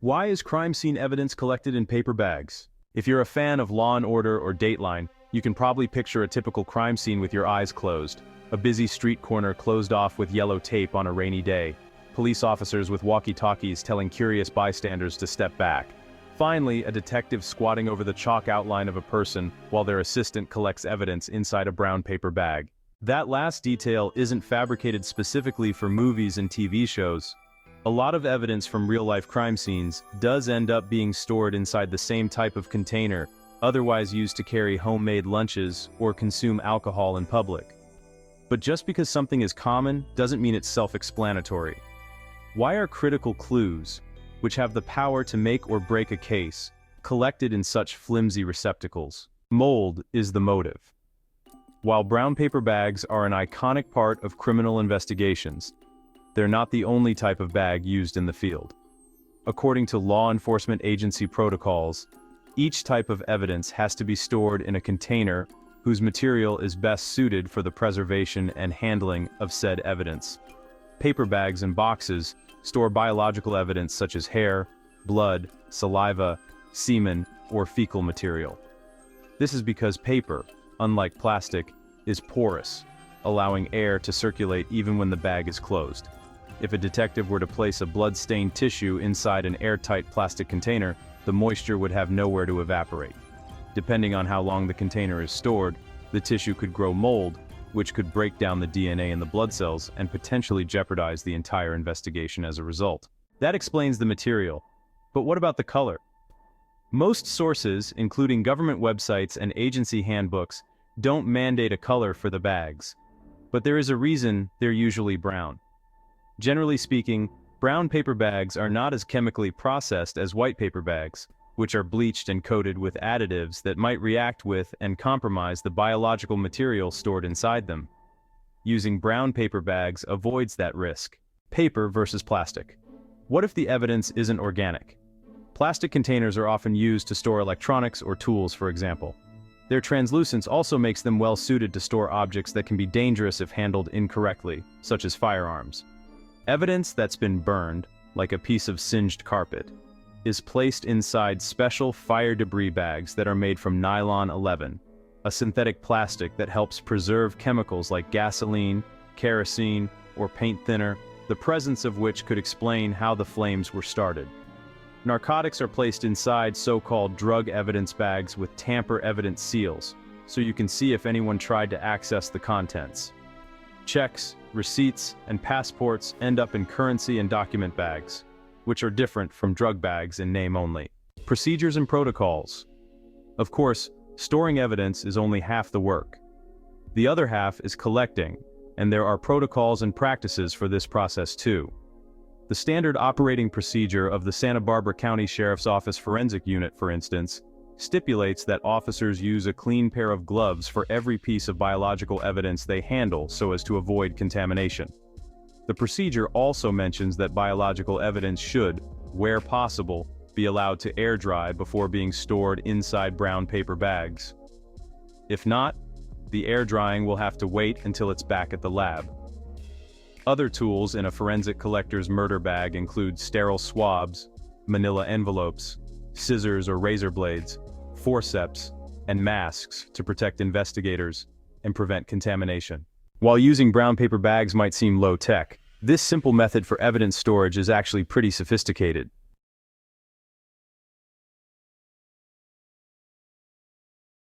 Why is crime scene evidence collected in paper bags? If you're a fan of Law & Order or Dateline, you can probably picture a typical crime scene with your eyes closed. A busy street corner closed off with yellow tape on a rainy day. Police officers with walkie-talkies telling curious bystanders to step back. Finally, a detective squatting over the chalk outline of a person while their assistant collects evidence inside a brown paper bag. That last detail isn't fabricated specifically for movies and TV shows. A lot of evidence from real-life crime scenes does end up being stored inside the same type of container, otherwise used to carry homemade lunches or consume alcohol in public. But just because something is common doesn't mean it's self-explanatory. Why are critical clues, which have the power to make or break a case, collected in such flimsy receptacles? Mold is the motive. While brown paper bags are an iconic part of criminal investigations, they're not the only type of bag used in the field. According to law enforcement agency protocols, each type of evidence has to be stored in a container whose material is best suited for the preservation and handling of said evidence. Paper bags and boxes store biological evidence such as hair, blood, saliva, semen, or fecal material. This is because paper, unlike plastic, is porous, allowing air to circulate even when the bag is closed. If a detective were to place a blood-stained tissue inside an airtight plastic container, the moisture would have nowhere to evaporate. Depending on how long the container is stored, the tissue could grow mold, which could break down the DNA in the blood cells and potentially jeopardize the entire investigation as a result. That explains the material. But what about the color? Most sources, including government websites and agency handbooks, don't mandate a color for the bags. But there is a reason they're usually brown. Generally speaking, brown paper bags are not as chemically processed as white paper bags, which are bleached and coated with additives that might react with and compromise the biological material stored inside them. Using brown paper bags avoids that risk. Paper versus plastic. What if the evidence isn't organic? Plastic containers are often used to store electronics or tools, for example. Their translucence also makes them well suited to store objects that can be dangerous if handled incorrectly, such as firearms. Evidence that's been burned, like a piece of singed carpet, is placed inside special fire debris bags that are made from nylon 11, a synthetic plastic that helps preserve chemicals like gasoline, kerosene, or paint thinner, the presence of which could explain how the flames were started. Narcotics are placed inside so-called drug evidence bags with tamper-evident seals, so you can see if anyone tried to access the contents. Checks, receipts, and passports end up in currency and document bags, which are different from drug bags in name only. Procedures and protocols. Of course, storing evidence is only half the work. The other half is collecting, and there are protocols and practices for this process too. The standard operating procedure of the Santa Barbara County Sheriff's Office Forensic Unit, for instance, stipulates that officers use a clean pair of gloves for every piece of biological evidence they handle so as to avoid contamination. The procedure also mentions that biological evidence should, where possible, be allowed to air dry before being stored inside brown paper bags. If not, the air drying will have to wait until it's back at the lab. Other tools in a forensic collector's murder bag include sterile swabs, manila envelopes, scissors or razor blades, forceps, and masks to protect investigators and prevent contamination. While using brown paper bags might seem low-tech, this simple method for evidence storage is actually pretty sophisticated.